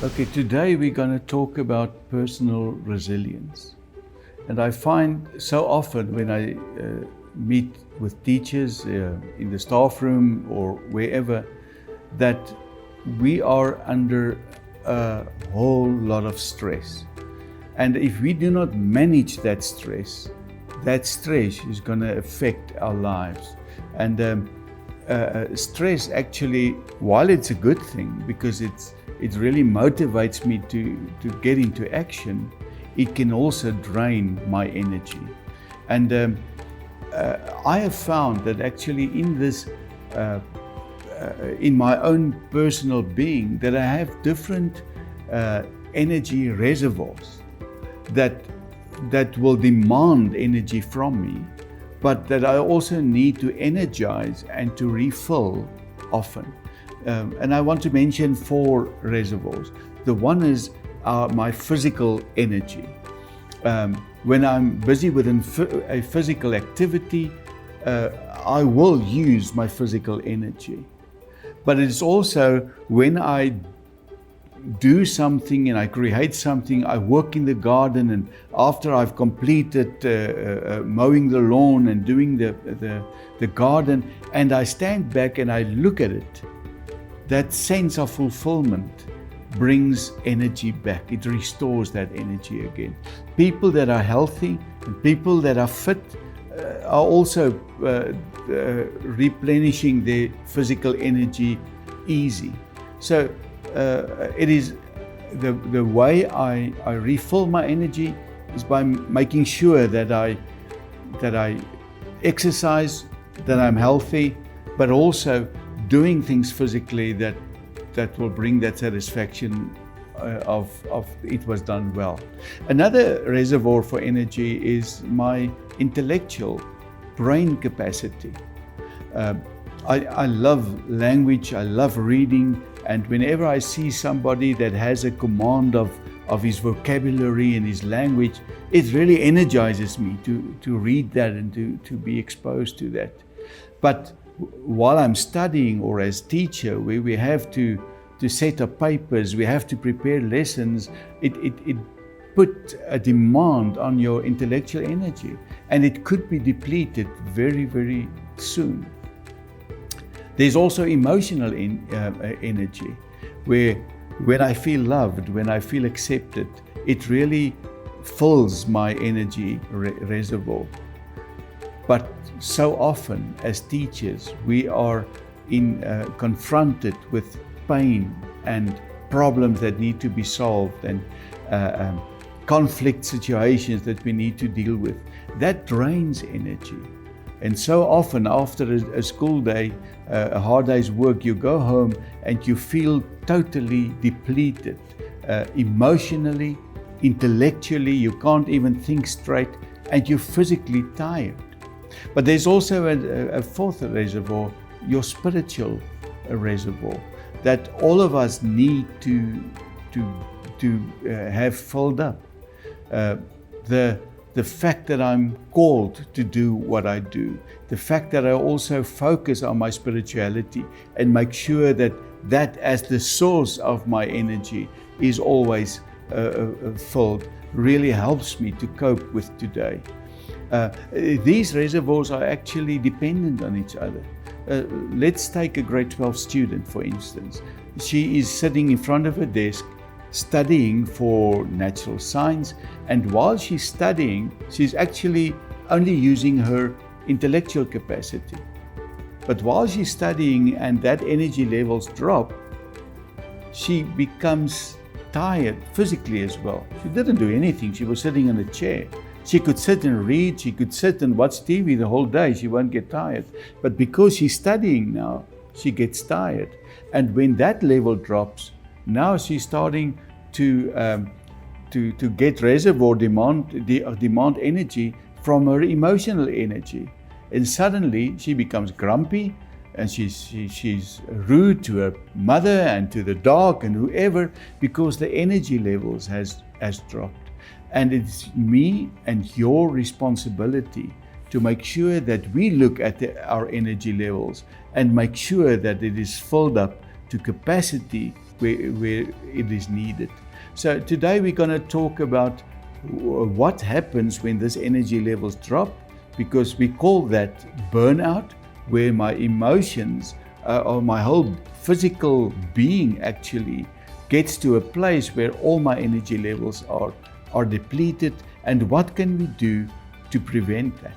Okay, today we're going to talk about personal resilience. And I find so often when I meet with teachers in the staff room or wherever, that we are under a whole lot of stress. And if we do not manage that stress is going to affect our lives. And stress actually, while it's a good thing because it really motivates me to get into action, it can also drain my energy. And I have found that actually in this, in my own personal being, that I have different energy reservoirs that will demand energy from me, but that I also need to energize and to refill often. And I want to mention 4 reservoirs. The one is my physical energy. When I'm busy with a physical activity, I will use my physical energy. But it's also when I do something and I create something, I work in the garden, and after I've completed mowing the lawn and doing the garden, and I stand back and I look at it, that sense of fulfillment brings energy back. It restores that energy again. People that are healthy and people that are fit are also replenishing their physical energy easy. So it is the way I refill my energy is by making sure that I exercise, that I'm healthy, but also doing things physically that will bring that satisfaction of it was done well. Another reservoir for energy is my intellectual brain capacity. I love language, I love reading, and whenever I see somebody that has a command of his vocabulary and his language, it really energizes me to read that and to be exposed to that. But while I'm studying or as teacher, where we have to set up papers, we have to prepare lessons, it put a demand on your intellectual energy, and it could be depleted very, very soon. There's also emotional energy, where when I feel loved, when I feel accepted, it really fills my energy reservoir. But so often as teachers, we are confronted with pain and problems that need to be solved, and conflict situations that we need to deal with. That drains energy. And so often after a school day, a hard day's work, you go home and you feel totally depleted, emotionally, intellectually, you can't even think straight, and you're physically tired. But there's also a 4th reservoir, your spiritual reservoir, that all of us need to have filled up. The fact that I'm called to do what I do, the fact that I also focus on my spirituality and make sure that as the source of my energy is always filled, really helps me to cope with today. These reservoirs are actually dependent on each other. Let's take a grade 12 student, for instance. She is sitting in front of her desk studying for natural science, and while she's studying, she's actually only using her intellectual capacity. But while she's studying and that energy levels drop, she becomes tired physically as well. She didn't do anything, she was sitting in a chair. She could sit and read, she could sit and watch TV the whole day, she won't get tired. But because she's studying now, she gets tired. And when that level drops, now she's starting to get reservoir demand energy from her emotional energy. And suddenly she becomes grumpy, and she's rude to her mother and to the dog and whoever, because the energy levels has dropped. And it's me and your responsibility to make sure that we look at our energy levels and make sure that it is filled up to capacity where it is needed. So today we're going to talk about what happens when this energy levels drop, because we call that burnout, where my emotions or my whole physical being actually gets to a place where all my energy levels are depleted, and what can we do to prevent that?